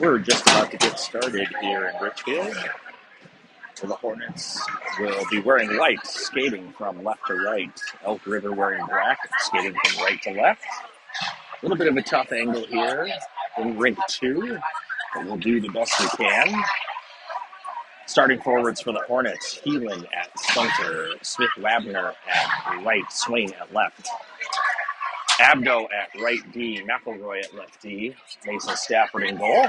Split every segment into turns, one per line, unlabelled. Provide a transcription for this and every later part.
We're just about to get started here in Richfield. So the Hornets will be wearing white, skating from left to right. Elk River wearing black, skating from right to left. A little bit of a tough angle here in rink 2, but we'll do the best we can. Starting forwards for the Hornets, Heelan at center, Smith-Wabner at right, Swain at left. Abdo at right D, McElroy at left D, Mason Stafford in goal.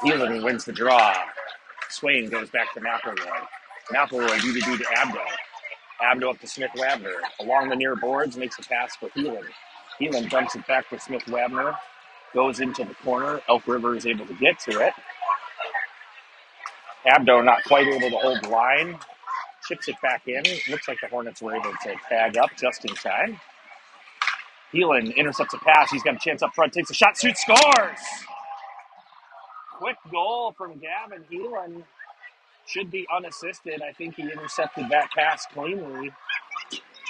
Heelan wins the draw. Swain goes back to McElroy. McElroy D to Abdo. Abdo up to Smith-Wabner. Along the near boards, makes a pass for Heelan. Heelan dumps it back for Smith-Wabner. Goes into the corner. Elk River is able to get to it. Abdo not quite able to hold the line. Chips it back in. Looks like the Hornets were able to tag up just in time. Heelan intercepts a pass. He's got a chance up front. Takes a shot. Shoots. Scores! Quick goal from Gavin Heelan. Should be unassisted. I think he intercepted that pass cleanly.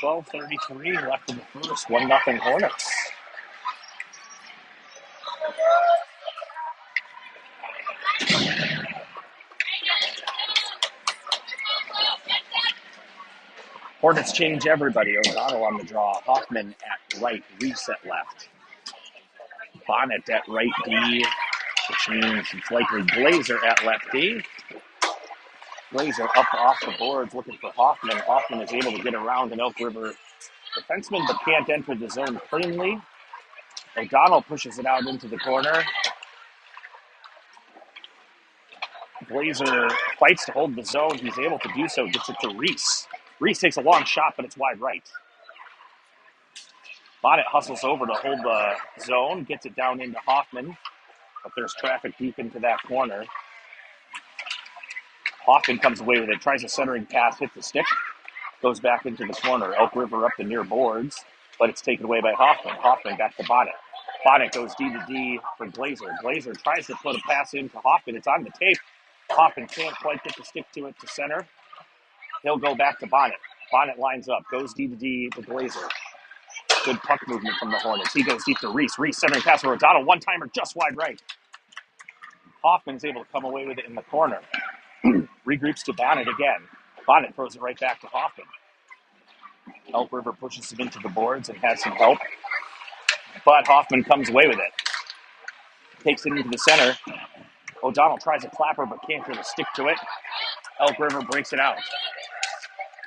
12:33 left in the first. 1-0 Hornets. Hornets change everybody. O'Donnell on the draw. Hoffman at right. Reese at left. Bonnet at right D, which means it's likely Glazer at left D. Glazer up off the boards looking for Hoffman. Hoffman is able to get around an Elk River defenseman but can't enter the zone cleanly. O'Donnell pushes it out into the corner. Glazer fights to hold the zone. He's able to do so. Gets it to Reese. Reese takes a long shot, but it's wide right. Bonnet hustles over to hold the zone. Gets it down into Hoffman. But there's traffic deep into that corner. Hoffman comes away with it. Tries a centering pass. Hits the stick. Goes back into the corner. Elk River up the near boards. But it's taken away by Hoffman. Hoffman back to Bonnet. Bonnet goes D to D for Glazer. Glazer tries to put a pass in to Hoffman. It's on the tape. Hoffman can't quite get the stick to it to center. He'll go back to Bonnet. Bonnet lines up. Goes D to D to Glazer. Good puck movement from the Hornets. He goes deep to Reese. Reese centering pass for O'Donnell. One-timer just wide right. Hoffman's able to come away with it in the corner. Regroups to Bonnet again. Bonnet throws it right back to Hoffman. Elk River pushes him into the boards and has some help. But Hoffman comes away with it. Takes it into the center. O'Donnell tries a clapper but can't get a stick to it. Elk River breaks it out.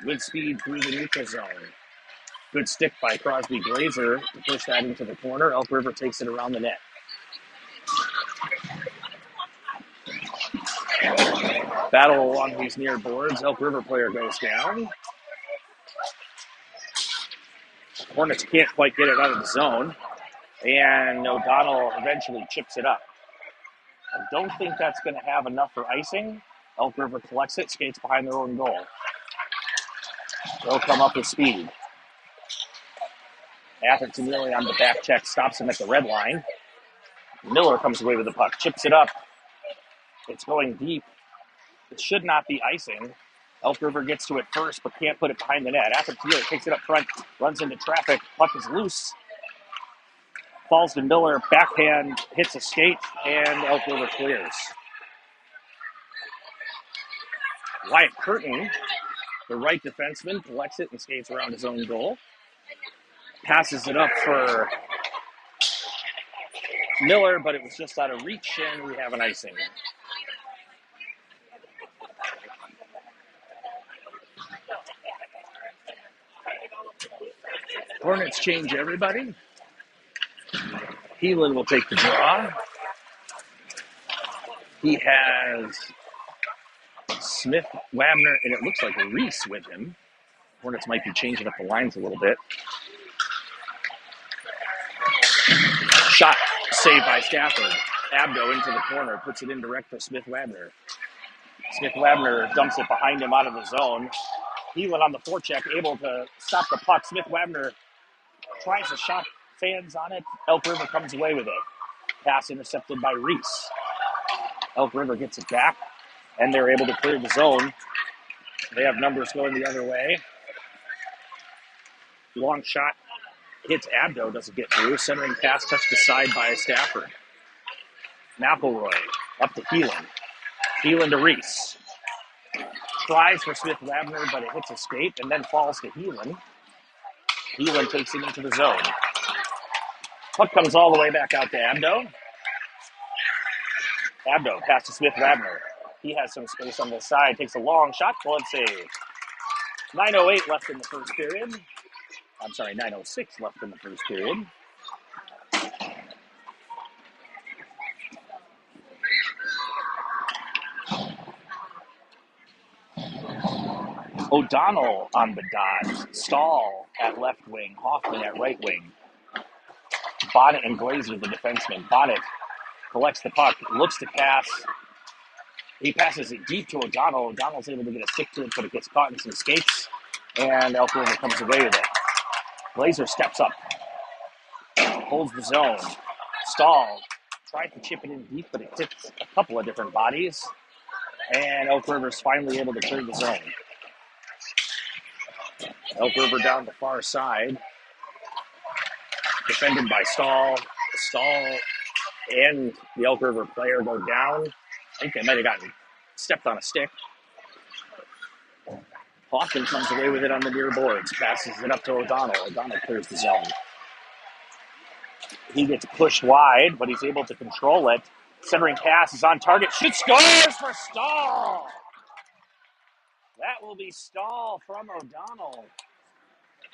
With speed through the neutral zone. Good stick by Crosby Glazer to push that into the corner. Elk River takes it around the net. Battle along these near boards. Elk River player goes down. Hornets can't quite get it out of the zone. And O'Donnell eventually chips it up. I don't think that's going to have enough for icing. Elk River collects it, skates behind their own goal. They'll come up with speed. Atherton really on the back check, stops him at the red line. Miller comes away with the puck, chips it up. It's going deep. It should not be icing. Elk River gets to it first, but can't put it behind the net. Atherton takes it up front, runs into traffic. Puck is loose. Falls to Miller, backhand, hits a skate, and Elk River clears. Wyatt Curtin, the right defenseman, collects it and skates around his own goal. Passes it up for Miller, but it was just out of reach, and we have an icing. Hornets change everybody. Heelan will take the draw. He has Smith-Wabner, and it looks like Reese with him. Hornets might be changing up the lines a little bit. Shot saved by Stafford. Abdo into the corner, puts it in direct for Smith-Wabner. Smith-Wabner dumps it behind him out of the zone. Heelan on the forecheck, able to stop the puck. Smith-Wabner tries a shot, fans on it. Elk River comes away with it. Pass intercepted by Reese. Elk River gets it back, and they're able to clear the zone. They have numbers going the other way. Long shot hits Abdo, doesn't get through. Centering pass touched aside by Stafford. McElroy up to Heelan. Heelan to Reese. Tries for Smith Wagner, but it hits escape and then falls to Heelan. Heelan takes it into the zone. Puck comes all the way back out to Abdo. Abdo pass to Smith Wagner. He has some space on the side, takes a long shot, glove save. 9:08 left in the first period. I'm sorry, 9:06 left in the first period. O'Donnell on the dot. Stahl at left wing. Hoffman at right wing. Bonnet and Glazer, the defenseman. Bonnet collects the puck, looks to pass. He passes it deep to O'Donnell. O'Donnell's able to get a stick to it, but it gets caught in some skates, and Elk River comes away with it. Glazer steps up, holds the zone. Stahl tried to chip it in deep, but it hits a couple of different bodies, and Elk River's finally able to clear the zone. Elk River down the far side, defended by Stahl. Stahl and the Elk River player go down. I think they might have gotten stepped on a stick. Hoffman comes away with it on the near boards, passes it up to O'Donnell. O'Donnell clears the zone. He gets pushed wide, but he's able to control it. Centering pass is on target. Shoot, scores for Stahl! That will be Stahl from O'Donnell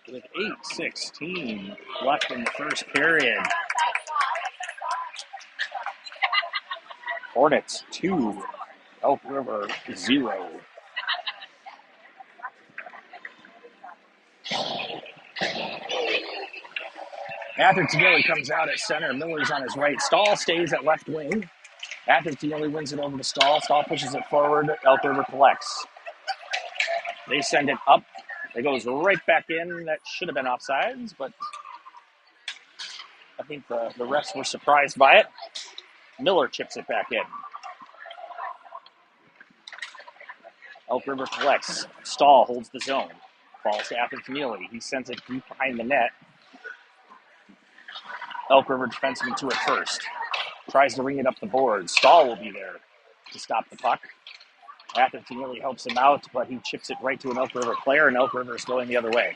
with 8:16 left in the first period. Hornets 2, Elk River 0. Athertonelli comes out at center. Miller's on his right. Stahl stays at left wing. Athertonelli wins it over to Stahl. Stahl pushes it forward. Elk River collects. They send it up. It goes right back in. That should have been offsides, but I think the refs were surprised by it. Miller chips it back in. Elk River collects. Stahl holds the zone. Falls to Athertonelli. He sends it deep behind the net. Elk River defenseman to it first. Tries to ring it up the board. Stahl will be there to stop the puck. Athertonelli helps him out, but he chips it right to an Elk River player, and Elk River is going the other way.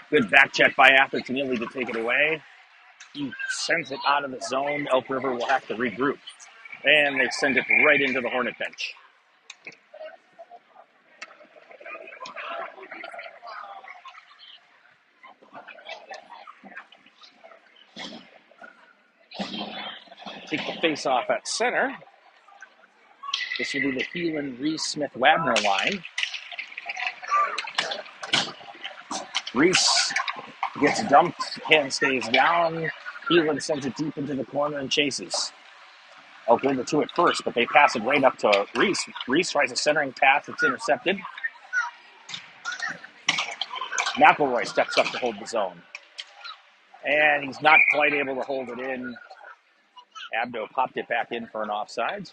Good back check by Athertonelli to take it away. He sends it out of the zone. Elk River will have to regroup. And they send it right into the Hornet bench. Take the face off at center. This will be the Heelan, Reese, Smith, Wagner line. Reese gets dumped, hand stays down. Heelan sends it deep into the corner and chases. Elk River to it first, but they pass it right up to Reese. Reese tries a centering pass, it's intercepted. McElroy steps up to hold the zone. And he's not quite able to hold it in. Abdo popped it back in for an offside.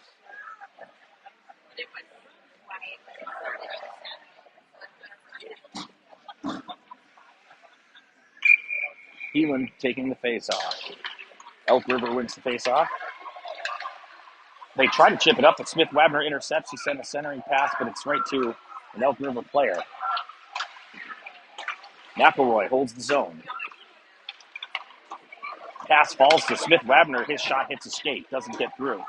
Heelan taking the face-off. Elk River wins the face-off. They try to chip it up, but Smith Wagner intercepts. He sent a centering pass, but it's right to an Elk River player. McElroy holds the zone. Pass falls to Smith Wagner. His shot hits a skate, doesn't get through.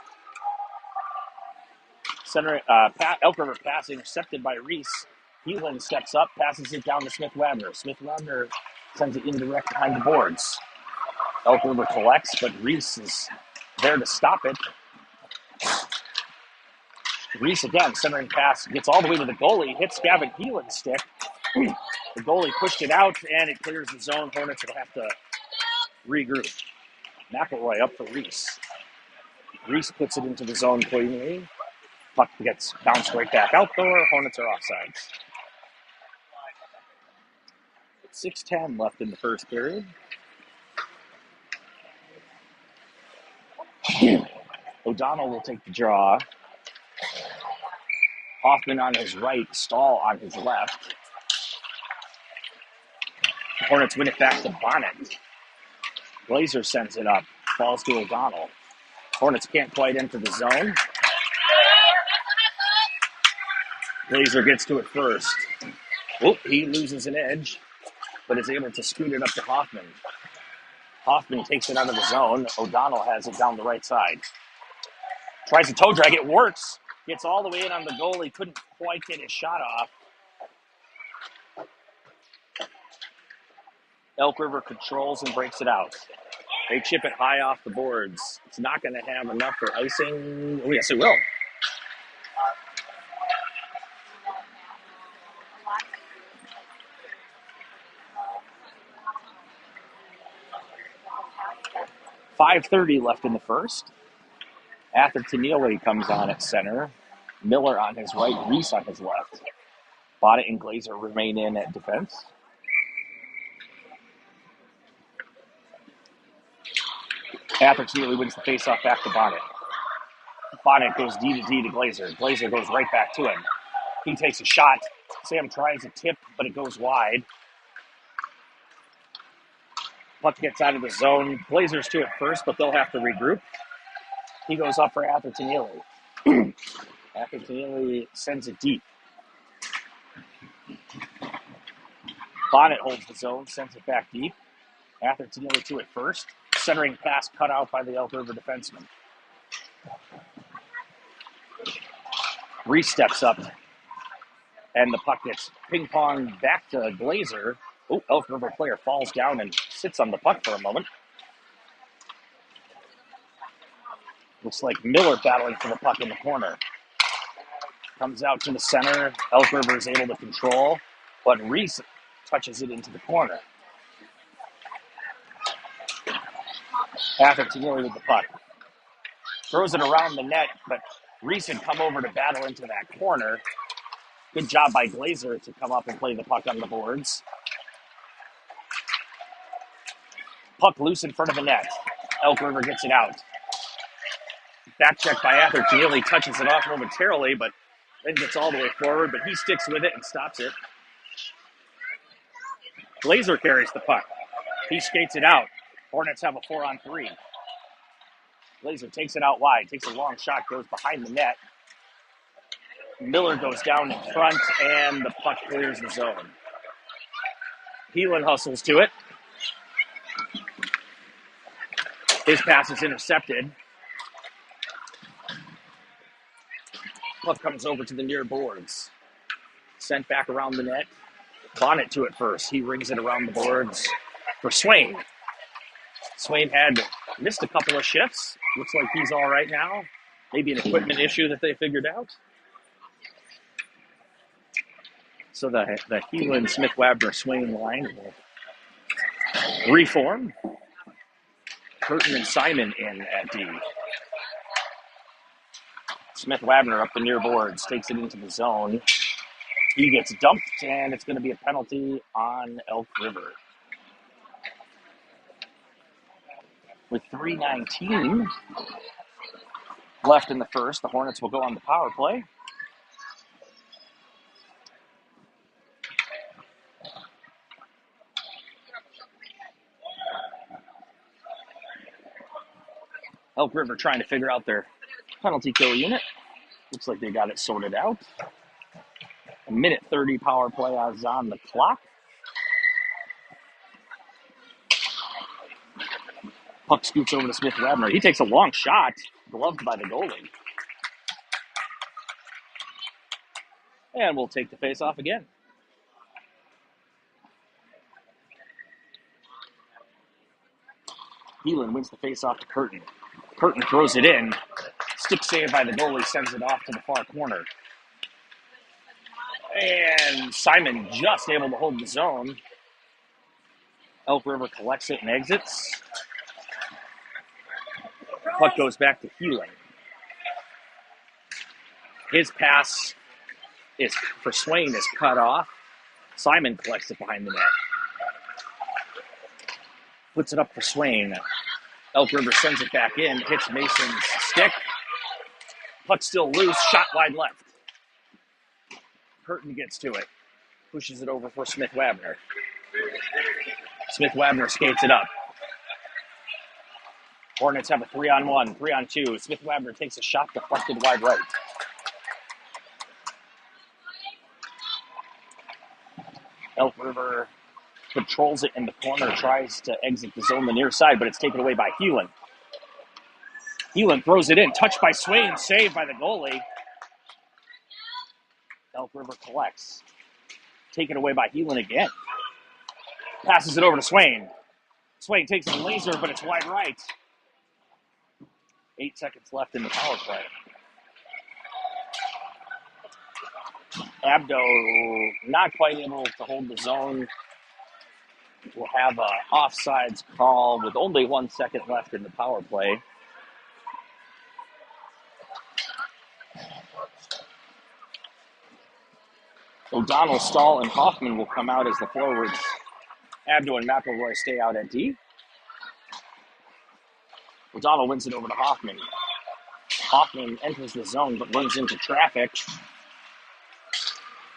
Elk River pass intercepted by Reese. Heelan steps up, passes it down to Smith Wagner. Smith Wagner sends it indirect behind the boards. Elk River collects, but Reese is there to stop it. Reese again, centering pass, gets all the way to the goalie, hits Gavin Heelan's stick. The goalie pushed it out, and it clears the zone. Hornets will have to regroup. McElroy up for Reese. Reese puts it into the zone cleanly. Puck gets bounced right back out there. Hornets are offsides. 6:10 left in the first period. O'Donnell will take the draw. Hoffman on his right, Stahl on his left. Hornets win it back to Bonnet. Glazer sends it up. Falls to O'Donnell. Hornets can't quite enter the zone. Glazer gets to it first. Oh, he loses an edge, but is able to scoot it up to Hoffman. Hoffman takes it out of the zone. O'Donnell has it down the right side. Tries to toe drag. It works. Gets all the way in on the goal. He couldn't quite get his shot off. Elk River controls and breaks it out. They chip it high off the boards. It's not going to have enough for icing. Oh, yes, it will. .5:30 left in the first. Atherton Neely comes on at center. Miller on his right, Reese on his left. Bonnet and Glazer remain in at defense. Atherton Neely wins the faceoff back to Bonnet. Bonnet goes D to Glazer. Glazer goes right back to him. He takes a shot. Sam tries a tip, but it goes wide. Puck gets out of the zone. Blazers to it first, but they'll have to regroup. He goes up for Atherton Neely. Atherton Neely sends it deep. Bonnet holds the zone, sends it back deep. Atherton Neely to it first. Centering pass cut out by the Elk River defenseman. Reese steps up, and the puck gets ping-ponged back to Glazer. Oh, Elk River player falls down and sits on the puck for a moment. Looks like Miller battling for the puck in the corner. Comes out to the center. Elk River is able to control, but Reese touches it into the corner. Atherton Neely with the puck. Throws it around the net, but Reese had come over to battle into that corner. Good job by Glazer to come up and play the puck on the boards. Puck loose in front of the net. Elk River gets it out. Back check by Atherton Neely, touches it off momentarily, but then gets all the way forward, but he sticks with it and stops it. Glazer carries the puck. He skates it out. Hornets have a 4-on-3. Glazer takes it out wide, takes a long shot, goes behind the net. Miller goes down in front, and the puck clears the zone. Heelan hustles to it. His pass is intercepted. Puck comes over to the near boards. Sent back around the net. Bonnet to it first. He rings it around the boards for Swain. Swain had missed a couple of shifts. Looks like he's all right now. Maybe an equipment issue that they figured out. So the Heelan, Smith, Wabner, Swain line will reform. Curtin and Simon in at D. Smith Wabner up the near boards, takes it into the zone. He gets dumped, and it's going to be a penalty on Elk River. With 3:19 left in the first, the Hornets will go on the power play. Elk River trying to figure out their penalty kill unit. Looks like they got it sorted out. A minute 30 power play is on the clock. Puck scoots over to Smith Wabner. He takes a long shot, gloved by the goalie. And we'll take the face off again. Heelan wins the face off to Curtin. Curtin throws it in. Stick save by the goalie, sends it off to the far corner. And Simon just able to hold the zone. Elk River collects it and exits. Puck goes back to Heelan. His pass is for Swain is cut off. Simon collects it behind the net. Puts it up for Swain. Elk River sends it back in, hits Mason's stick. Puck still loose, shot wide left. Curtin gets to it, pushes it over for Smith Wabner. Smith-Wagner skates it up. Hornets have a 3-on-1, 3-on-2. Smith-Wagner takes a shot deflected wide right. Elk River controls it in the corner, tries to exit the zone the near side, but it's taken away by Heelan. Heelan throws it in, touched by Swain, saved by the goalie. Elk River collects. Taken away by Heelan again. Passes it over to Swain. Swain takes a laser, but it's wide right. 8 seconds left in the power play. Abdo not quite able to hold the zone. We'll have an offsides call with only 1 second left in the power play. O'Donnell, Stahl, and Hoffman will come out as the forwards. Abdo and McElroy stay out at D. O'Donnell wins it over to Hoffman. Hoffman enters the zone but runs into traffic.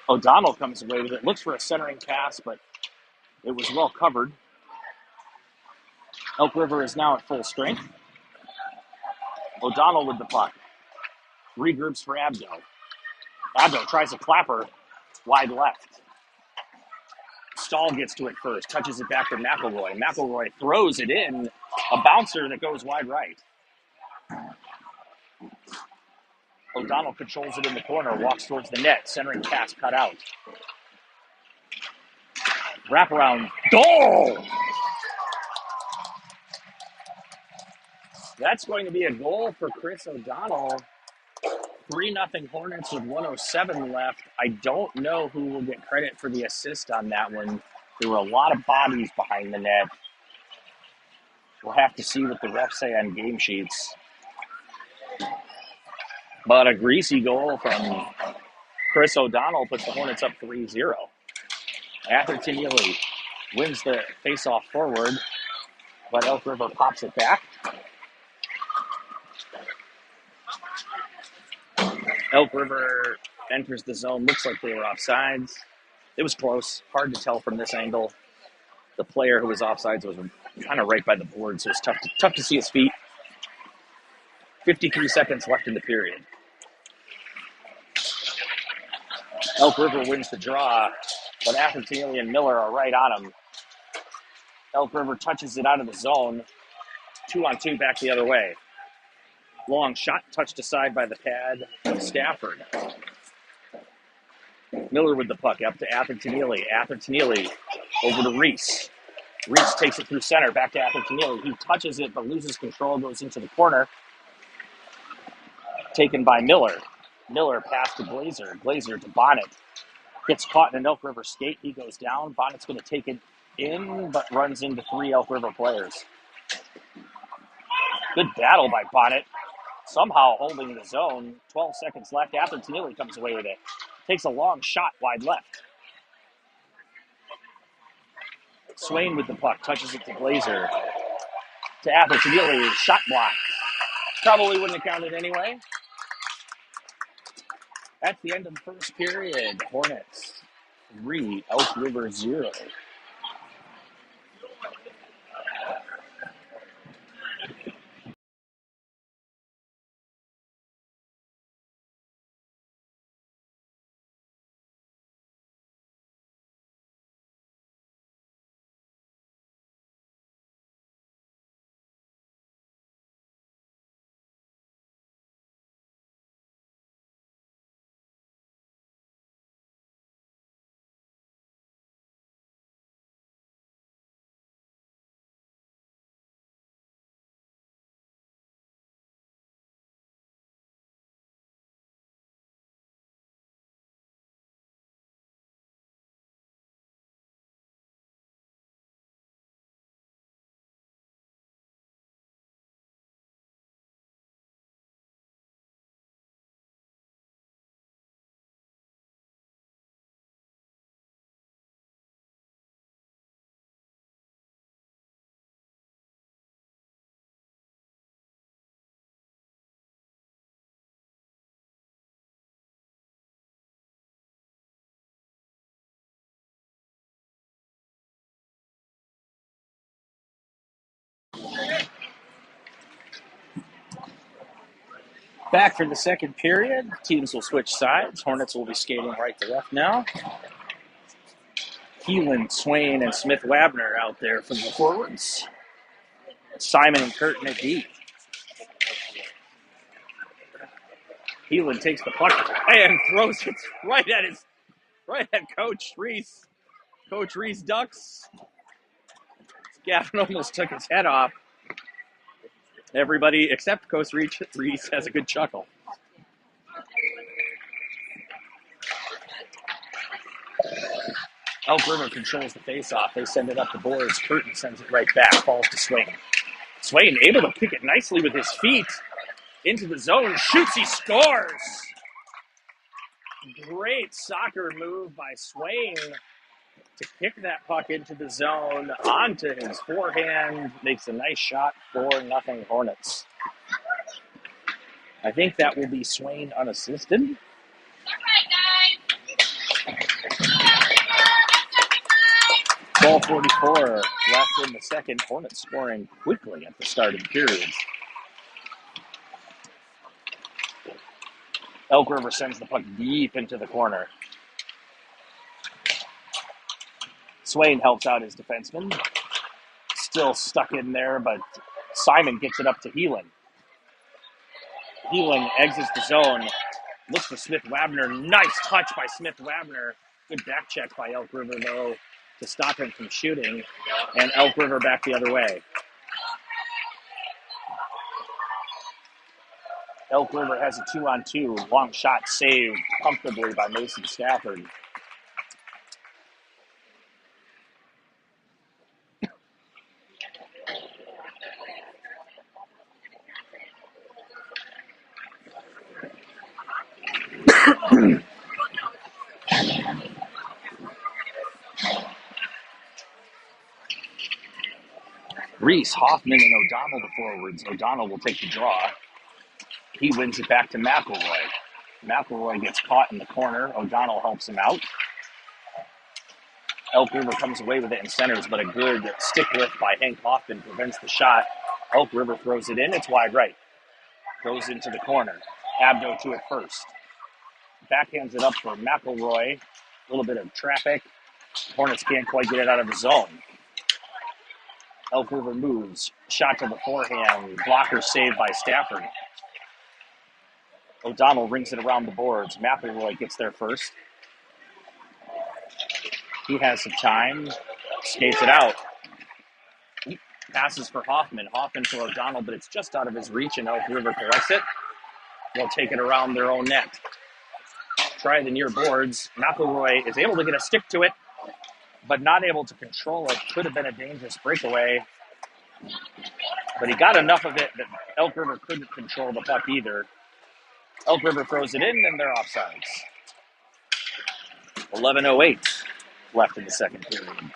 O'Donnell comes away with it, looks for a centering pass, but it was well covered. Elk River is now at full strength. O'Donnell with the puck. Regroups for Abdo. Abdo tries a clapper wide left. Stahl gets to it first, touches it back to McElroy. McElroy throws it in, a bouncer that goes wide right. O'Donnell controls it in the corner, walks towards the net, centering pass cut out. Wraparound, goal! That's going to be a goal for Chris O'Donnell. 3-0 Hornets with 1:07 left. I don't know who will get credit for the assist on that one. There were a lot of bodies behind the net. We'll have to see what the refs say on game sheets. But a greasy goal from Chris O'Donnell puts the Hornets up 3-0. Atherton Ely wins the faceoff forward, but Elk River pops it back. Elk River enters the zone. Looks like they were offsides. It was close. Hard to tell from this angle. The player who was offsides was kind of right by the board, so it's tough to see his feet. 53 seconds left in the period. Elk River wins the draw, but Atherton Ely and Miller are right on him. Elk River touches it out of the zone. 2-on-2 back the other way. Long shot touched aside by the pad of Stafford. Miller with the puck up to Atherton Ely. Atherton Ely over to Reese. Reese takes it through center, back to Atherton Ely. He touches it but loses control, goes into the corner. Taken by Miller. Miller pass to Glazer. Glazer to Bonnet. Gets caught in an Elk River skate. He goes down. Bonnet's going to take it in, but runs into 3 Elk River players. Good battle by Bonnet. Somehow holding the zone. 12 seconds left. Atherton Ely comes away with it. Takes a long shot wide left. Swain with the puck. Touches it to Glazer. To Atherton Ely. Shot block. Probably wouldn't have counted anyway. That's the end of the first period. Hornets 3, Elk River 0. Back for the second period. Teams will switch sides. Hornets will be skating right to left now. Keelan, Swain, and Smith-Wabner out there from the forwards. Simon and Curtin at D. Keelan takes the puck and throws it right at Coach Reese. Coach Reese ducks. Gavin almost took his head off. Everybody except Coach Reese has a good chuckle. Elk River controls the face-off. They send it up the boards. Curtin sends it right back. Falls to Swain. Swain able to kick it nicely with his feet into the zone. Shoots, he scores! Great soccer move by Swain to kick that puck into the zone onto his forehand. Makes a nice shot, 4-0 Hornets. I think that will be Swain unassisted. 12:44 left in the second. Hornets scoring quickly at the start of the period. Elk River sends the puck deep into the corner. Swain helps out his defenseman. Still stuck in there, but Simon gets it up to Heelan. Heelan exits the zone. Looks for Smith-Wabner. Nice touch by Smith-Wabner. Good back check by Elk River, though, to stop him from shooting. And Elk River back the other way. Elk River has a 2-on-2. Long shot saved comfortably by Mason Stafford. Reese, Hoffman, and O'Donnell the forwards. O'Donnell will take the draw. He wins it back to McElroy. McElroy gets caught in the corner. O'Donnell helps him out. Elk River comes away with it and centers, but a good stick lift by Hank Hoffman prevents the shot. Elk River throws it in. It's wide right. Goes into the corner. Abdo to it first. Backhands it up for McElroy. A little bit of traffic. Hornets can't quite get it out of the zone. Elk River moves. Shot to the forehand. Blocker saved by Stafford. O'Donnell rings it around the boards. McElroy gets there first. He has some time. Skates it out. He passes for Hoffman. Hoffman for O'Donnell, but it's just out of his reach, and Elk River collects it. They'll take it around their own net. Try the near boards. McElroy is able to get a stick to it, but not able to control it. Could have been a dangerous breakaway. But he got enough of it that Elk River couldn't control the puck either. Elk River throws it in, and they're offsides. 11:08 left in the second period.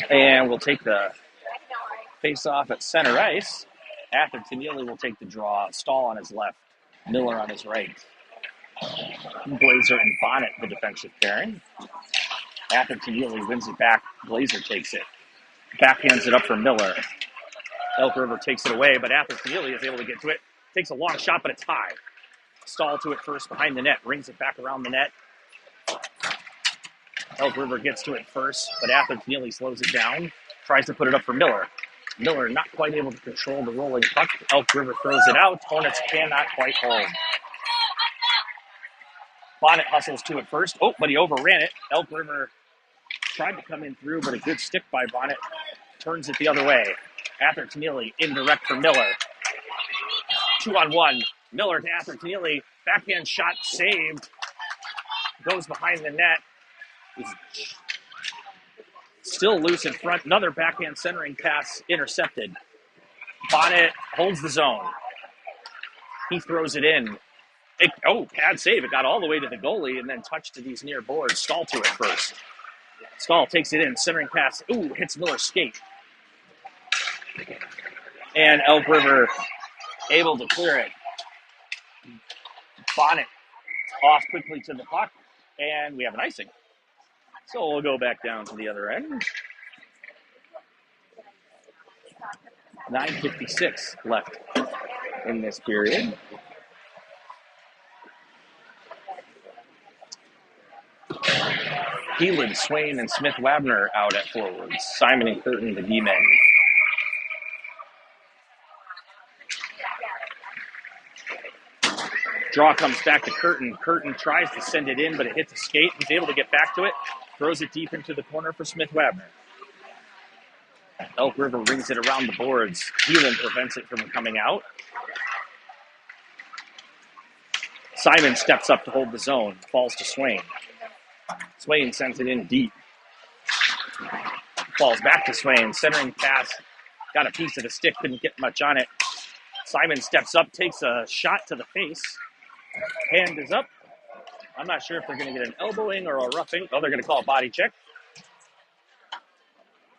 And we'll take the face-off at center ice. Atherton Neely will take the draw. Stahl on his left. Miller on his right. Glazer and Bonnet, the defensive pairing. Atherton Neely wins it back. Glazer takes it. Backhands it up for Miller. Elk River takes it away, but Atherton Neely is able to get to it. Takes a long shot, but it's high. Stahl to it first behind the net. Rings it back around the net. Elk River gets to it first, but Atherton Neely slows it down. Tries to put it up for Miller. Miller not quite able to control the rolling puck. Elk River throws it out. Hornets cannot quite hold. Bonnet hustles to it first. Oh, but he overran it. Elk River tried to come in through, but a good stick by Bonnet turns it the other way. Atherton Neely indirect for Miller. 2-on-1. Miller to Atherton Neely. Backhand shot saved. Goes behind the net. He's still loose in front. Another backhand centering pass intercepted. Bonnet holds the zone. He throws it in. Pad save. It got all the way to the goalie and then touched to these near boards. Stahl to it first. Stahl takes it in. Centering pass. Hits Miller's skate. And Elk River able to clear it. Bonnet off quickly to the puck. And we have an icing. So we'll go back down to the other end. 9:56 left in this period. Keelan, Swain, and Smith-Wabner out at forwards. Simon and Curtin, the D-men. Draw comes back to Curtin. Curtin tries to send it in, but it hits a skate. He's able to get back to it. Throws it deep into the corner for Smith-Wabner. Elk River rings it around the boards. Keelan prevents it from coming out. Simon steps up to hold the zone. Falls to Swain. Swain sends it in deep. Falls back to Swain. Centering pass. Got a piece of the stick. Couldn't get much on it. Simon steps up. Takes a shot to the face. Hand is up. I'm not sure if they're going to get an elbowing or a roughing. Oh, they're going to call a body check.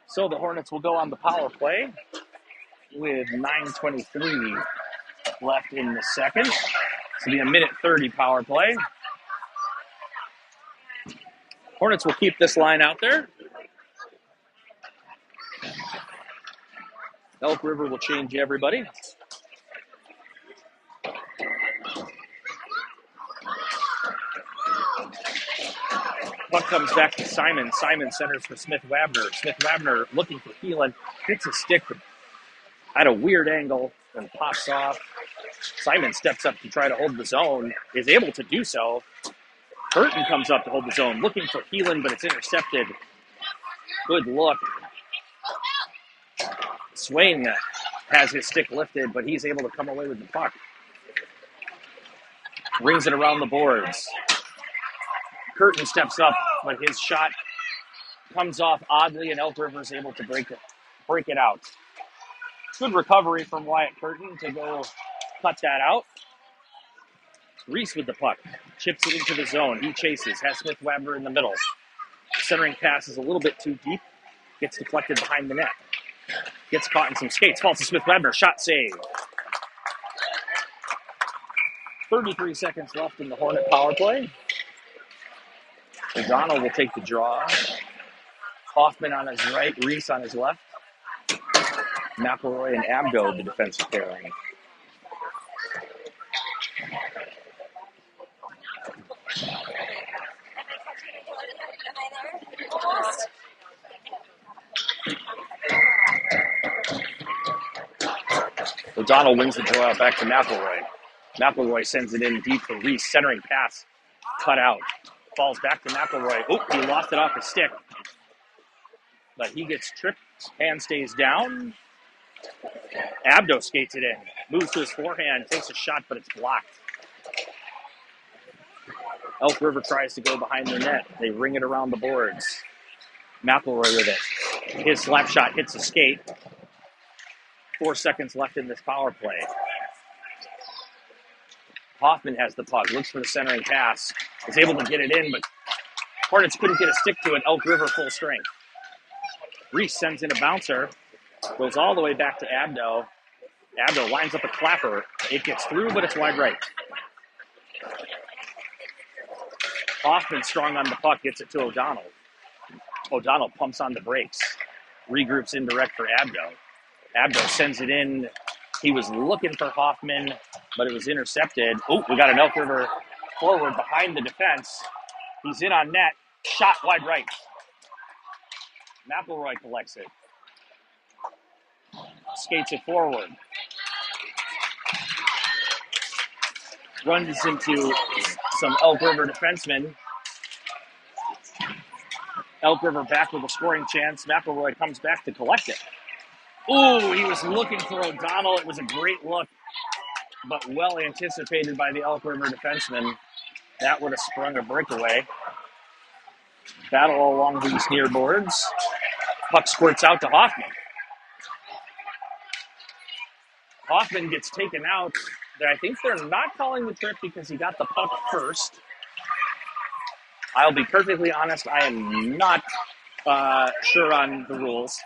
So the Hornets will go on the power play with 9:23 left in the second. This will be a 1:30 power play. Hornets will keep this line out there. Elk River will change everybody. Puck comes back to Simon. Simon centers for Smith-Wabner. Smith-Wabner looking for Keelan. Hits a stick at a weird angle and pops off. Simon steps up to try to hold the zone. Is able to do so. Curtin comes up to hold the zone. Looking for Keelan, but it's intercepted. Good look. Swain has his stick lifted, but he's able to come away with the puck. Rings it around the boards. Curtin steps up, but his shot comes off oddly, and Elk River is able to break it out. Good recovery from Wyatt Curtin to go cut that out. Reese with the puck. Chips it into the zone. He chases. Has Smith-Wabner in the middle. Centering pass is a little bit too deep. Gets deflected behind the net. Gets caught in some skates. Falls to Smith-Wabner. Shot save. 33 seconds left in the Hornet power play. O'Donnell will take the draw. Hoffman on his right. Reese on his left. McElroy and Abdo, the defensive pairing. O'Donnell wins the draw back to McElroy. McElroy sends it in deep for Reese. Centering pass. Cut out. Falls back to McElroy. Oh, he lost it off the stick. But he gets tripped. Hand stays down. Abdo skates it in. Moves to his forehand. Takes a shot, but it's blocked. Elk River tries to go behind the net. They ring it around the boards. McElroy with it. His slap shot hits a skate. 4 seconds left in this power play. Hoffman has the puck. Looks for the centering pass. Is able to get it in, but Hornets couldn't get a stick to it. Elk River full strength. Reese sends in a bouncer. Goes all the way back to Abdo. Abdo lines up a clapper. It gets through, but it's wide right. Hoffman strong on the puck. Gets it to O'Donnell. O'Donnell pumps on the brakes. Regroups indirect for Abdo. Abdo sends it in. He was looking for Hoffman, but it was intercepted. Oh, we got an Elk River forward behind the defense. He's in on net. Shot wide right. McElroy collects it. Skates it forward. Runs into some Elk River defensemen. Elk River back with a scoring chance. McElroy comes back to collect it. Ooh, he was looking for O'Donnell. It was a great look, but well anticipated by the Elk River defenseman. That would have sprung a breakaway. Battle along these near boards. Puck squirts out to Hoffman. Hoffman gets taken out. I think they're not calling the trip because he got the puck first. I'll be perfectly honest, I am not sure on the rules.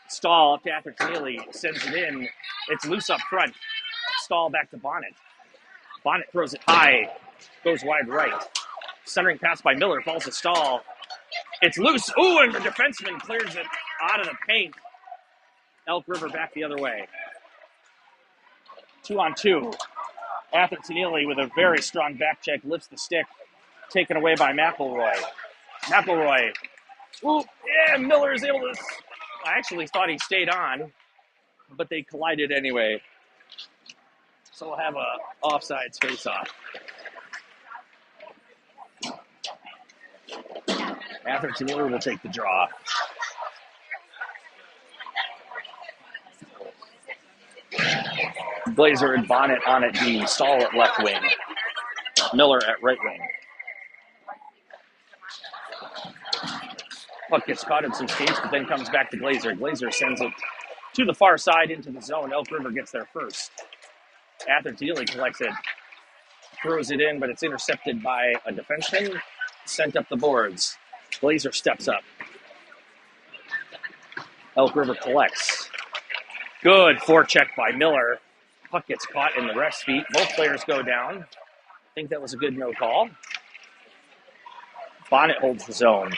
Stahl, Patrick Neely sends it in. It's loose up front. Stahl back to Bonnet. Bonnet throws it high. Goes wide right. Centering pass by Miller. Falls to Stahl. It's loose. Ooh, and the defenseman clears it out of the paint. Elk River back the other way. 2-on-2. Atherton Ely with a very strong back check lifts the stick, taken away by McElroy. McElroy. Ooh, yeah, Miller is able to. I actually thought he stayed on, but they collided anyway. So we'll have a offsides face-off. Atherton Ely will take the draw. Glazer and Bonnet on at D. Stahl at left wing. Miller at right wing. Puck gets caught in some skates, but then comes back to Glazer. Glazer sends it to the far side into the zone. Elk River gets there first. Atherton Ely collects it, throws it in, but it's intercepted by a defenseman, sent up the boards. Glazer steps up. Elk River collects. Good forecheck by Miller. Puck gets caught in the ref's feet. Both players go down. I think that was a good no call. Bonnet holds the zone.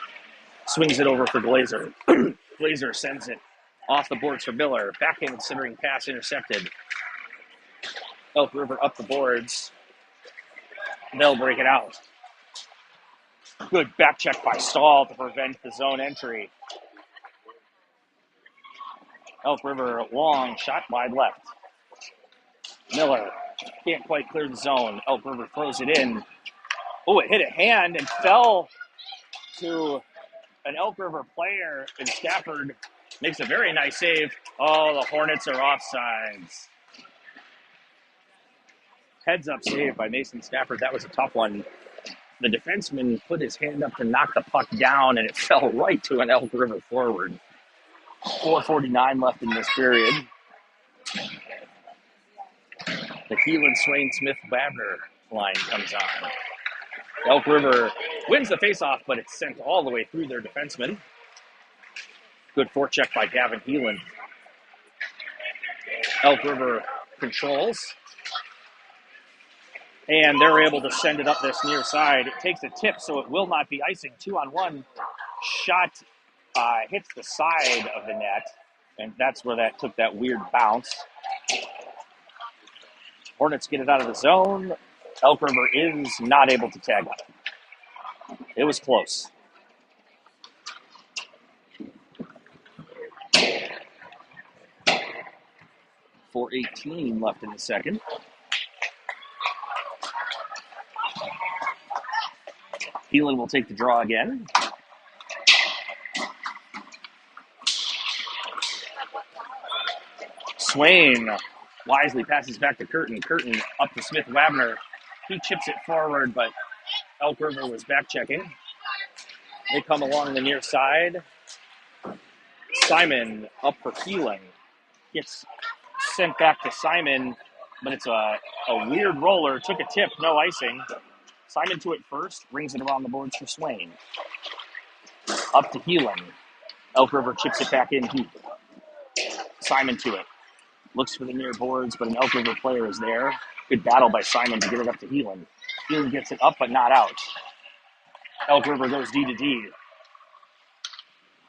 Swings it over for Glazer. Glazer sends it off the boards for Miller. Backhanded centering pass intercepted. Elk River up the boards. They'll break it out. Good back check by Stahl to prevent the zone entry. Elk River, long shot wide left. Miller can't quite clear the zone. Elk River throws it in. Oh, it hit a hand and fell to an Elk River player, and Stafford makes a very nice save. Oh, the Hornets are offsides. Heads up save by Mason Stafford. That was a tough one. The defenseman put his hand up to knock the puck down, and it fell right to an Elk River forward. 4:49 left in this period. The Keelan Swain Smith Wagner line comes on. Elk River wins the faceoff, but it's sent all the way through their defenseman. Good forecheck by Gavin Heelan. Elk River controls. And they're able to send it up this near side. It takes a tip, so it will not be icing. 2-on-1. Shot hits the side of the net, and that's where that took that weird bounce. Hornets get it out of the zone. Elk River is not able to tag up. It was close. .418 left in the second. Heelan will take the draw again. Swain wisely passes back to Curtin. Curtin up to Smith Wagner. He chips it forward, but Elk River was back checking. They come along the near side. Simon up for Heelan. Gets sent back to Simon, but it's a weird roller. Took a tip, no icing. Simon to it first, brings it around the boards for Swain. Up to Heelan. Elk River chips it back in deep. Simon to it. Looks for the near boards, but an Elk River player is there. Good battle by Simon to get it up to Heelan. Heelan gets it up, but not out. Elk River goes D to D.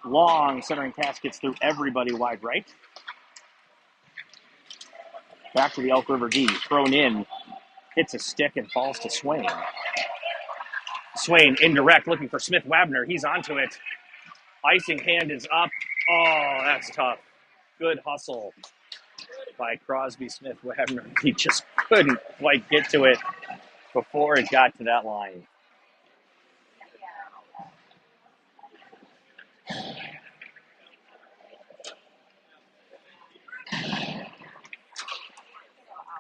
Long centering pass gets through everybody wide right. Back to the Elk River D. Thrown in. Hits a stick and falls to Swain. Swain indirect, looking for Smith Wagner. He's onto it. Icing hand is up. Oh, that's tough. Good hustle by Crosby Smith Wagner. He just couldn't quite get to it before it got to that line.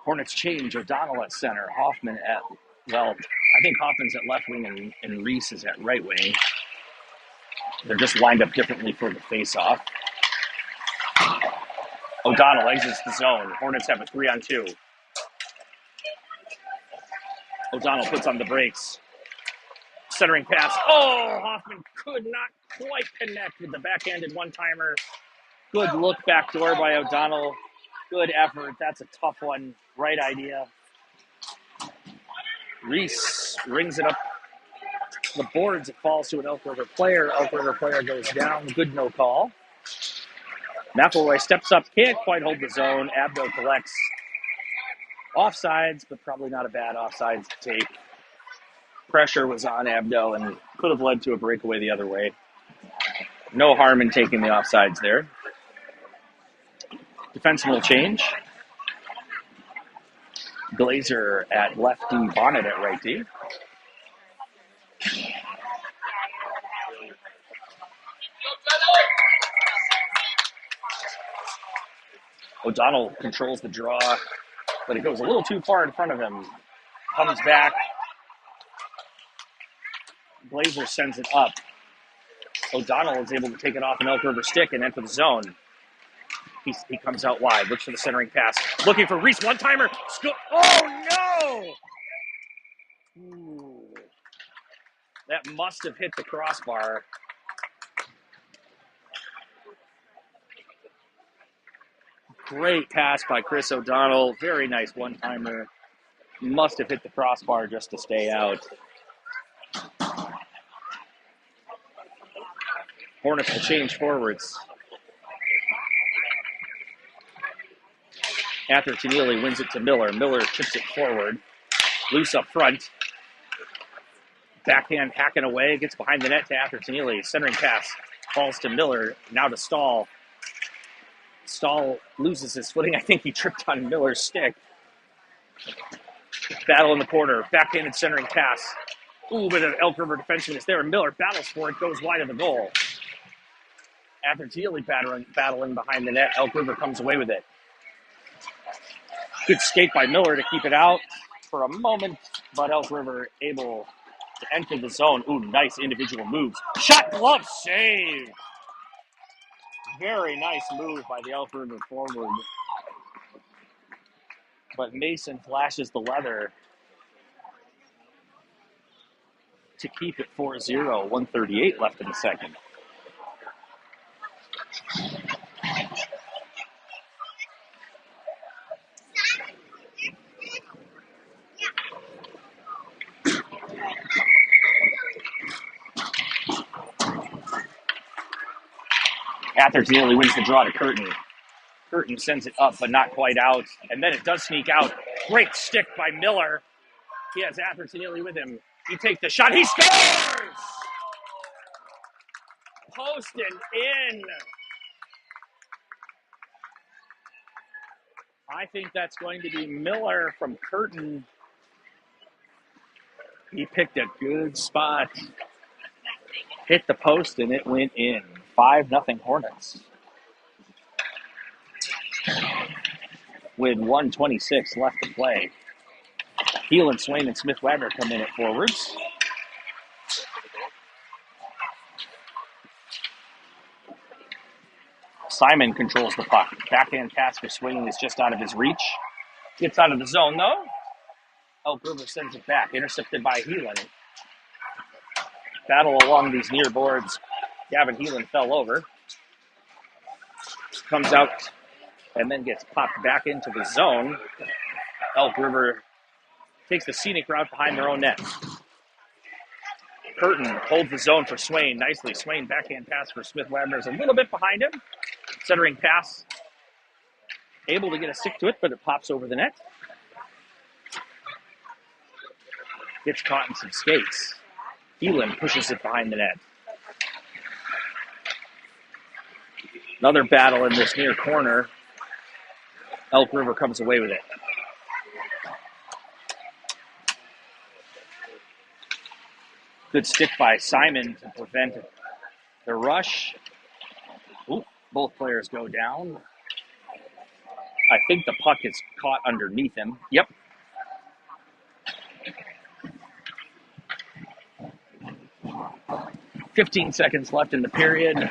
Hornets change. O'Donnell at center. Hoffman at, well, I think Hoffman's at left wing and Reese is at right wing. They're just lined up differently for the face-off. O'Donnell exits the zone. Hornets have a 3-on-2. O'Donnell puts on the brakes. Centering pass. Oh, Hoffman could not quite connect with the backhanded one-timer. Good look backdoor by O'Donnell. Good effort. That's a tough one. Right idea. Reese rings it up the boards. It falls to an Elk River player. Elk River player goes down. Good no call. McElroy steps up, can't quite hold the zone. Abdo collects offsides, but probably not a bad offsides to take. Pressure was on Abdo and could have led to a breakaway the other way. No harm in taking the offsides there. Defenseman will change. Glazer at left D, Bonnet at right D. O'Donnell controls the draw, but it goes a little too far in front of him. Comes back. Glazer sends it up. O'Donnell is able to take it off an Elk River stick and enter the zone. He comes out wide, looks for the centering pass. Looking for Reese, one-timer. Oh, no! Ooh. That must have hit the crossbar. Great pass by Chris O'Donnell. Very nice one-timer. Must have hit the crossbar just to stay out. Hornets will change forwards. Atherton Neely wins it to Miller. Miller chips it forward. Loose up front. Backhand hacking away. Gets behind the net to Atherton Neely. Centering pass. Falls to Miller. Now to Stahl. Stahl loses his footing. I think he tripped on Miller's stick. Battle in the corner. Backhanded centering pass. Ooh, but an Elk River defenseman is there. Miller battles for it. Goes wide of the goal. Atherton Neely battling behind the net. Elk River comes away with it. Good skate by Miller to keep it out for a moment, but Elk River able to enter the zone. Ooh, nice individual moves. Shot, glove, save. Very nice move by the Elk River forward. But Mason flashes the leather to keep it 4-0. 1:38 left in the second. Atherton Neely wins the draw to Curtin. Curtin sends it up, but not quite out. And then it does sneak out. Great stick by Miller. He has Atherton Neely with him. He takes the shot. He scores! Posted in. I think that's going to be Miller from Curtin. He picked a good spot. Hit the post, and it went in. 5-0 Hornets. With 1:26 left to play. Heelan, Swain, and Smith-Wagner come in at forwards. Simon controls the puck. Backhand pass for Swain is just out of his reach. Gets out of the zone, though. Elk River sends it back. Intercepted by Heelan. Battle along these near boards. Gavin Heelan fell over. Comes out and then gets popped back into the zone. Elk River takes the scenic route behind their own net. Curtin holds the zone for Swain nicely. Swain backhand pass for Smith-Wagner is a little bit behind him. Centering pass. Able to get a stick to it, but it pops over the net. Gets caught in some skates. Heelan pushes it behind the net. Another battle in this near corner. Elk River comes away with it. Good stick by Simon to prevent the rush. Ooh, both players go down. I think the puck is caught underneath him. Yep. "15 seconds left in the period.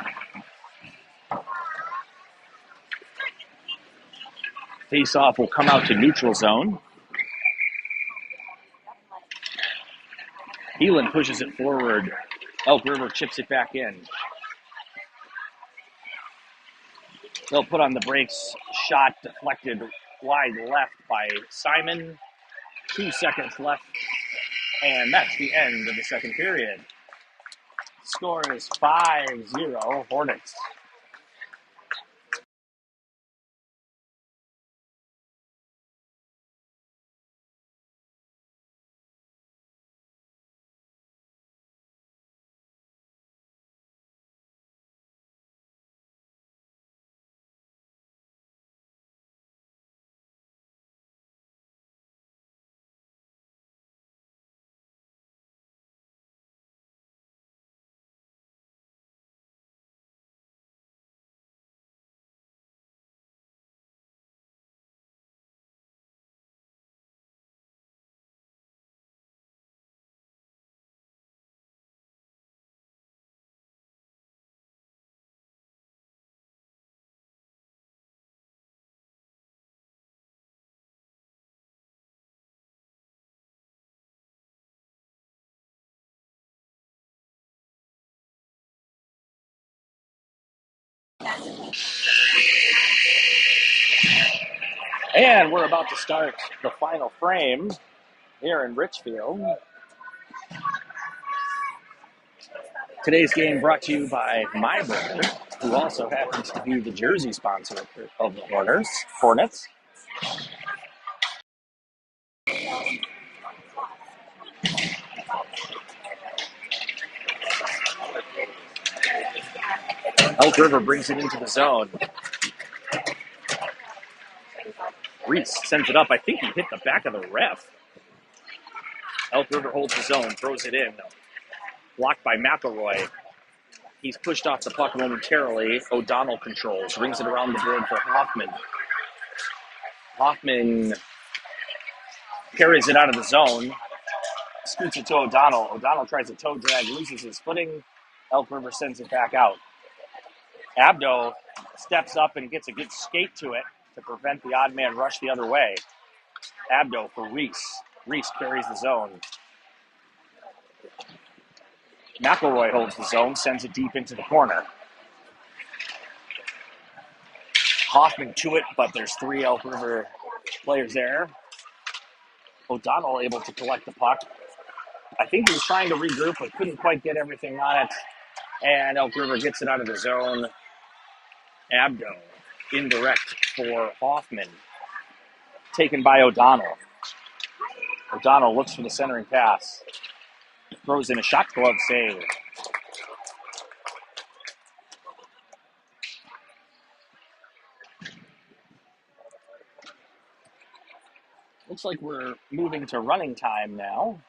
Face-off will come out to neutral zone. Heelan pushes it forward. Elk River chips it back in. They'll put on the brakes. Shot deflected wide left by Simon. 2 seconds left. And that's the end of the second period. Score is 5-0 Hornets. And we're about to start the final frame here in Richfield. Today's game brought to you by my brother, who also happens to be the jersey sponsor of the Hornets. Elk River brings it into the zone. Reese sends it up. I think he hit the back of the ref. Elk River holds the zone, throws it in. Blocked by McElroy. He's pushed off the puck momentarily. O'Donnell controls, rings it around the board for Hoffman. Hoffman carries it out of the zone, scoots it to O'Donnell. O'Donnell tries a toe drag, loses his footing. Elk River sends it back out. Abdo steps up and gets a good skate to it to prevent the odd man rush the other way. Abdo for Reese. Reese carries the zone. McElroy holds the zone, sends it deep into the corner. Hoffman to it, but there's 3 Elk River players there. O'Donnell able to collect the puck. I think he was trying to regroup, but couldn't quite get everything on it. And Elk River gets it out of the zone. Abdo, indirect for Hoffman. Taken by O'Donnell. O'Donnell looks for the centering pass. Throws in a shot glove save. Looks like we're moving to running time now.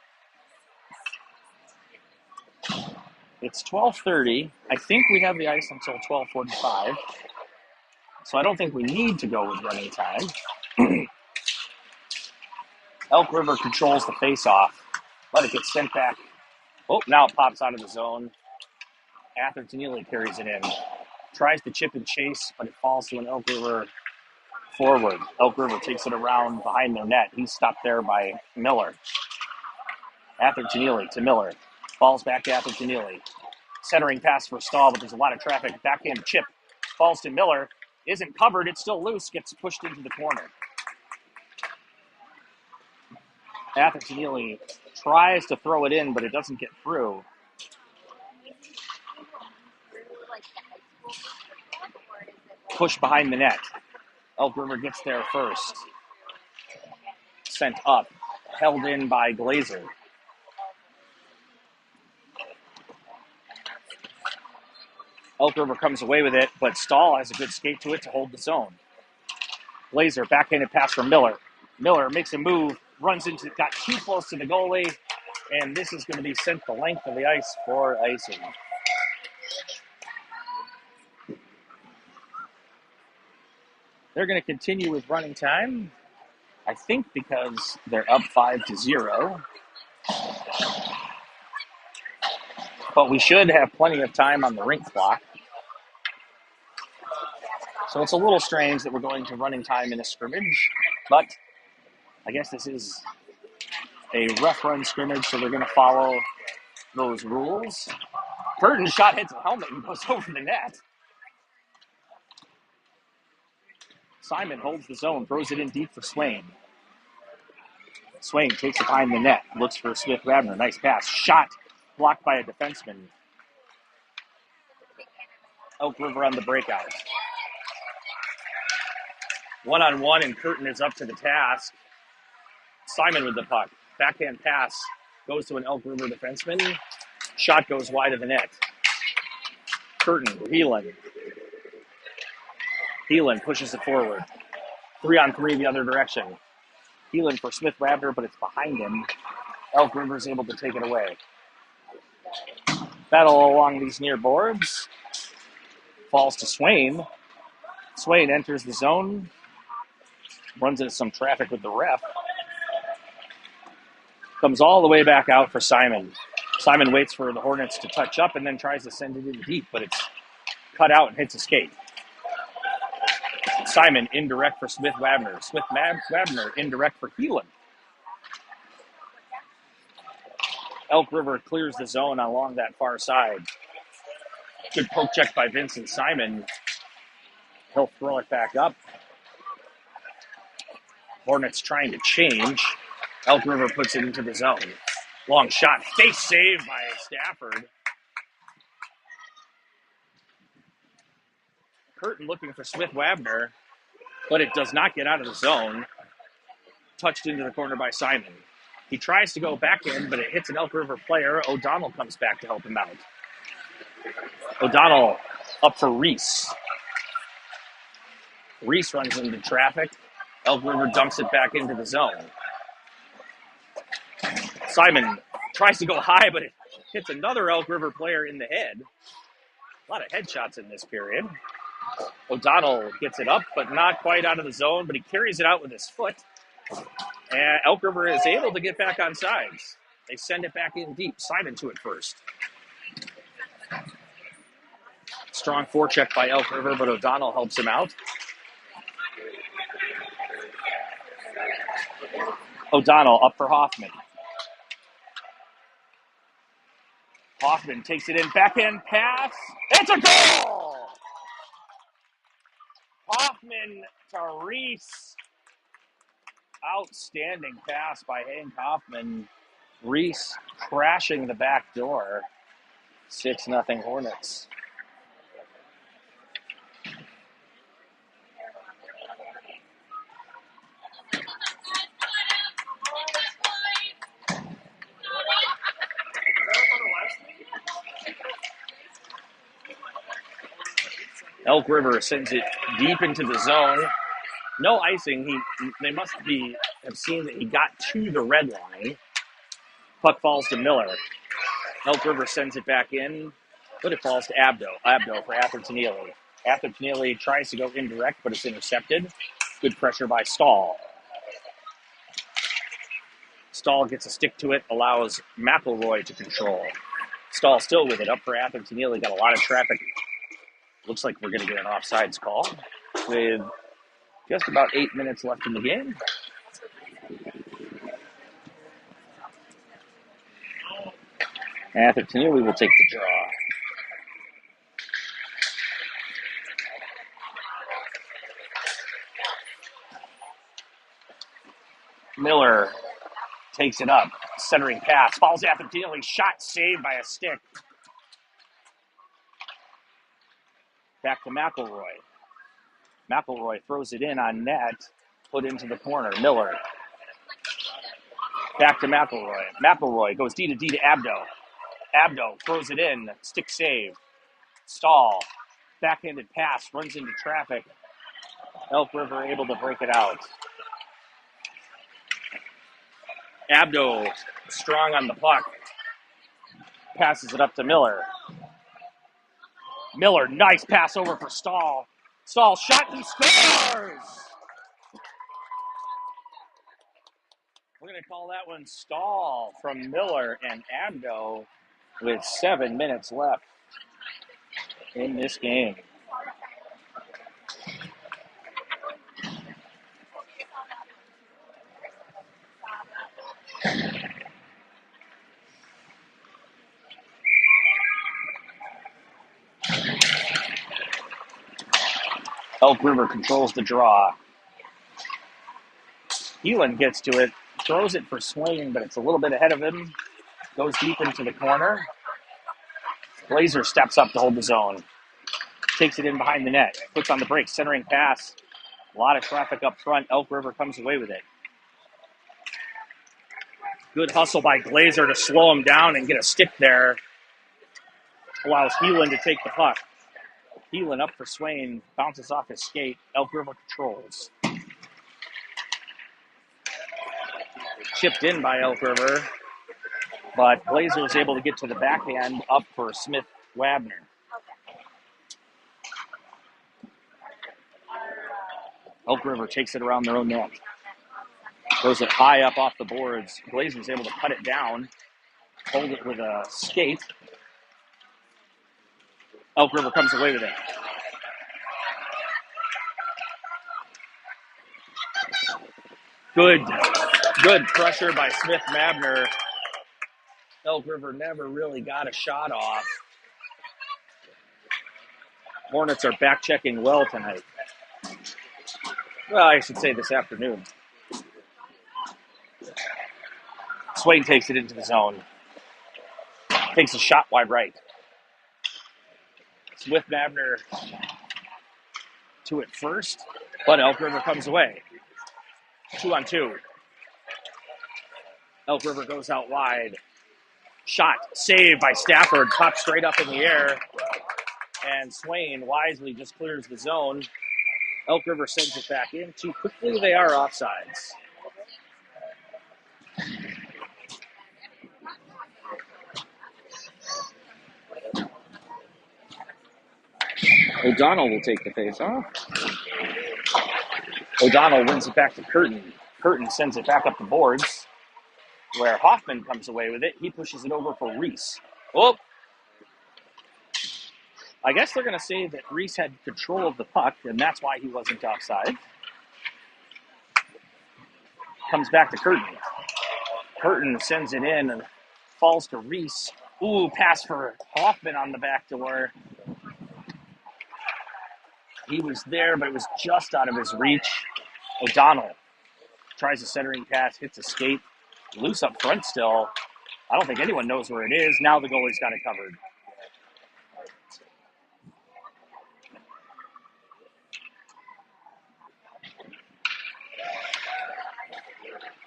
It's 12:30. I think we have the ice until 12:45. So I don't think we need to go with running time. Elk River controls the face-off. Let it get sent back. Oh, now it pops out of the zone. Atherton Neely carries it in. Tries to chip and chase, but it falls to an Elk River forward. Elk River takes it around behind their net. He's stopped there by Miller. Atherton Neely to Miller. Falls back to Atherton Neely. Centering pass for Stahl, but there's a lot of traffic. Backhand chip. Falls to Miller. Isn't covered. It's still loose. Gets pushed into the corner. Atherton Neely tries to throw it in, but it doesn't get through. Push behind the net. Elk River gets there first. Sent up. Held in by Glazer. Elk River comes away with it, but Stahl has a good skate to it to hold the zone. Glazer, backhanded pass from Miller. Miller makes a move, got too close to the goalie, and this is going to be sent the length of the ice for icing. They're going to continue with running time, I think because they're up 5-0. But we should have plenty of time on the rink clock. So it's a little strange that we're going to running time in a scrimmage, but I guess this is a rough run scrimmage, so they're going to follow those rules. Curtin's shot hits a helmet and goes over the net. Simon holds the zone, throws it in deep for Swain. Swain takes it behind the net, looks for Smith-Wagner. Nice pass. Shot blocked by a defenseman. Elk River on the breakout. One-on-one, and Curtin is up to the task. Simon with the puck. Backhand pass goes to an Elk River defenseman. Shot goes wide of the net. Curtin, Heelan. Heelan pushes it forward. 3-on-3 the other direction. Heelan for Smith-Wagner, but it's behind him. Elk River is able to take it away. Battle along these near boards. Falls to Swain. Swain enters the zone. Runs into some traffic with the ref. Comes all the way back out for Simon. Simon waits for the Hornets to touch up and then tries to send it in deep, but it's cut out and hits a skate. Simon indirect for Smith-Wagner. Smith-Wagner indirect for Heelan. Elk River clears the zone along that far side. Good poke check by Vincent Simon. He'll throw it back up. Hornets trying to change. Elk River puts it into the zone. Long shot. Face save by Stafford. Curtin looking for Smith-Wabner, but it does not get out of the zone. Touched into the corner by Simon. He tries to go back in, but it hits an Elk River player. O'Donnell comes back to help him out. O'Donnell up for Reese. Reese runs into traffic. Elk River dumps it back into the zone. Simon tries to go high, but it hits another Elk River player in the head. A lot of headshots in this period. O'Donnell gets it up, but not quite out of the zone, but he carries it out with his foot. And Elk River is able to get back on sides. They send it back in deep. Simon to it first. Strong forecheck by Elk River, but O'Donnell helps him out. O'Donnell up for Hoffman. Hoffman takes it in, backhand pass. It's a goal! Hoffman to Reese. Outstanding pass by Hank Hoffman. Reese crashing the back door. 6-0 Hornets. Elk River sends it deep into the zone. No icing. They must have seen that he got to the red line. Puck falls to Miller. Elk River sends it back in, but it falls to Abdo. Abdo for Atherton-Neely. Atherton-Neely tries to go indirect, but it's intercepted. Good pressure by Stahl. Stahl gets a stick to it, allows McElroy to control. Stahl still with it, up for Atherton-Neely. Got a lot of traffic. Looks like we're going to get an offsides call with just about 8 minutes left in the game. Atherton-Neely will take the draw. Miller takes it up. Centering pass. Falls Atherton-Neely. Shot saved by a stick. Back to McElroy. McElroy throws it in on net. Put into the corner. Miller. Back to McElroy. McElroy goes D to D to Abdo. Abdo throws it in. Stick save. Stahl. Backhanded pass. Runs into traffic. Elk River able to break it out. Abdo strong on the puck. Passes it up to Miller. Miller, nice pass over for Stahl. Stahl shot, he scores! We're going to call that one Stahl from Miller and Abdo with 7 minutes left in this game. Elk River controls the draw. Heelan gets to it, throws it for Swain, but it's a little bit ahead of him. Goes deep into the corner. Glazer steps up to hold the zone. Takes it in behind the net. Puts on the brakes, centering pass. A lot of traffic up front. Elk River comes away with it. Good hustle by Glazer to slow him down and get a stick there. Allows Heelan to take the puck. Heelan up for Swain. Bounces off his skate. Elk River controls. Chipped in by Elk River. But Glazer was able to get to the backhand up for Smith-Wabner. Elk River takes it around their own net. Throws it high up off the boards. Glazer's able to cut it down. Hold it with a skate. Elk River comes away with it. Good pressure by Smith-Wabner. Elk River never really got a shot off. Hornets are back checking well tonight. Well, I should say this afternoon. Swain takes it into the zone. Takes a shot wide right. Swift Mabner to it first, but Elk River comes away. 2-on-2. Elk River goes out wide. Shot saved by Stafford, popped straight up in the air, and Swain wisely just clears the zone. Elk River sends it back in too quickly. They are offsides. O'Donnell will take the face-off. O'Donnell wins it back to Curtin. Curtin sends it back up the boards, where Hoffman comes away with it. He pushes it over for Reese. Oh, I guess they're going to say that Reese had control of the puck, and that's why he wasn't offside. Comes back to Curtin. Curtin sends it in and falls to Reese. Ooh, pass for Hoffman on the back door. He was there, but it was just out of his reach. O'Donnell tries a centering pass, hits a skate. Loose up front still. I don't think anyone knows where it is. Now the goalie's got it covered.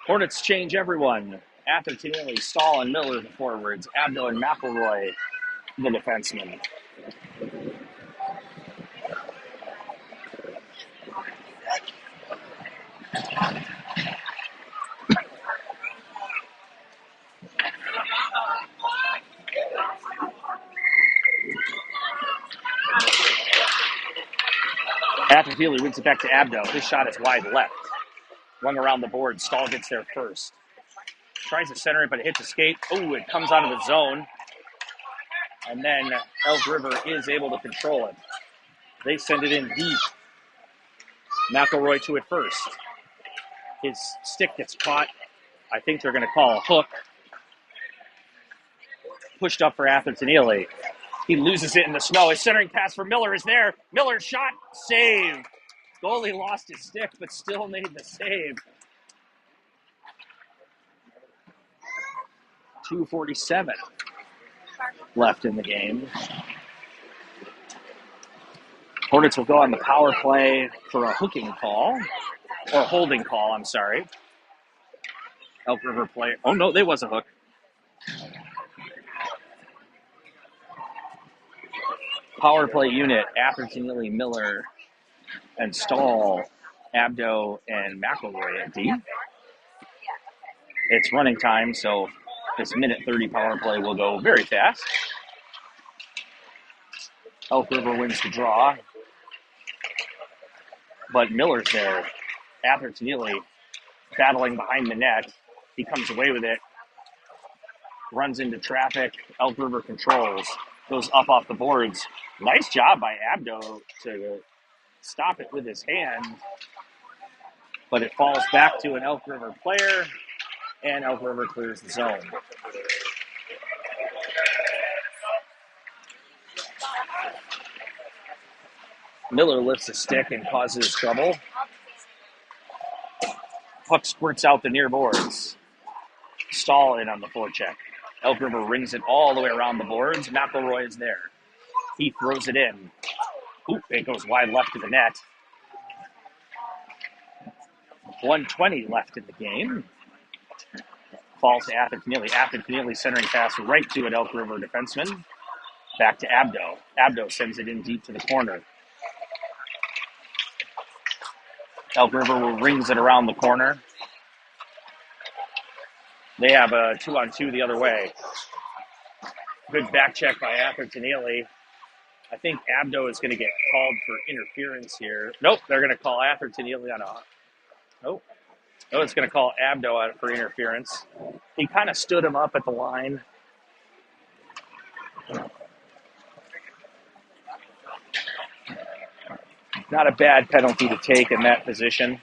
Hornets change everyone. Atherton, Stahl, and Miller the forwards. Abdo and McElroy the defensemen. Atherton wins it back to Abdo. His shot is wide left. Rung around the board. Stahl gets there first. Tries to center it, but it hits a skate. Oh, it comes out of the zone. And then Elk River is able to control it. They send it in deep. McElroy to it first. His stick gets caught. I think they're going to call a hook. Pushed up for Atherton. He loses it in the snow. His centering pass for Miller is there. Miller's shot, save. Goalie lost his stick, but still made the save. 2:47 left in the game. Hornets will go on the power play for a hooking call, or holding call, I'm sorry. Elk River play. Oh, no, there was a hook. Power play unit, Atherton, Miller, and Stahl, Abdo, and McElroy at D. It's running time, so this minute 30 power play will go very fast. Elk River wins the draw, but Miller's there. Atherton battling behind the net. He comes away with it, runs into traffic. Elk River controls, goes up off the boards. Nice job by Abdo to stop it with his hand, but it falls back to an Elk River player, and Elk River clears the zone. Miller lifts a stick and causes trouble. Puck squirts out the near boards. Stahl in on the forecheck. Elk River rings it all the way around the boards. McElroy is there. He throws it in. Oop, it goes wide left to the net. 1:20 left in the game. Falls to Atherton. Atherton centering pass right to an Elk River defenseman. Back to Abdo. Abdo sends it in deep to the corner. Elk River rings it around the corner. They have a 2-on-2 the other way. Good back check by Atherton. I think Abdo is going to get called for interference here. Nope, they're going to call Atherton on a... Nope. No, it's going to call Abdo out for interference. He kind of stood him up at the line. Not a bad penalty to take in that position.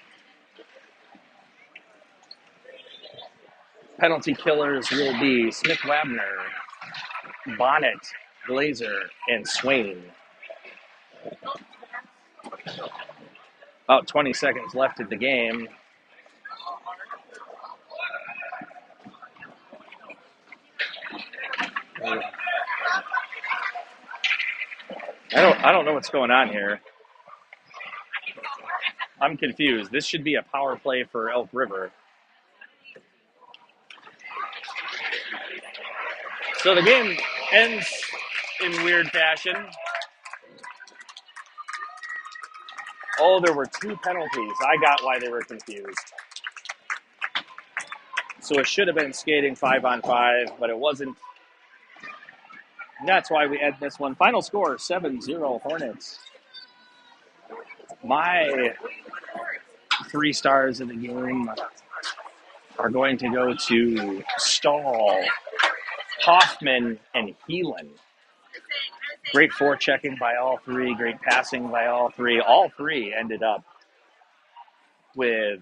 Penalty killers will be Smith Wabner, Bonnet, Glazer, and Swain. About 20 seconds left in the game. I don't know what's going on here. I'm confused. This should be a power play for Elk River. So the game ends in weird fashion. Oh, there were 2 penalties. I got why they were confused. So it should have been skating 5-on-5, but it wasn't. That's why we end this one. Final score, 7-0 Hornets. My 3 stars of the game are going to go to Stahl, Hoffman, and Heelan. Great forechecking by all 3, great passing by all 3. All 3 ended up with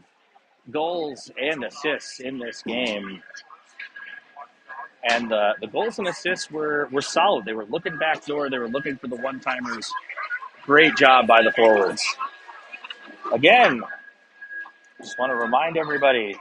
goals and assists in this game. And the goals and assists were solid. They were looking backdoor. They were looking for the one-timers. Great job by the forwards. Again, just want to remind everybody,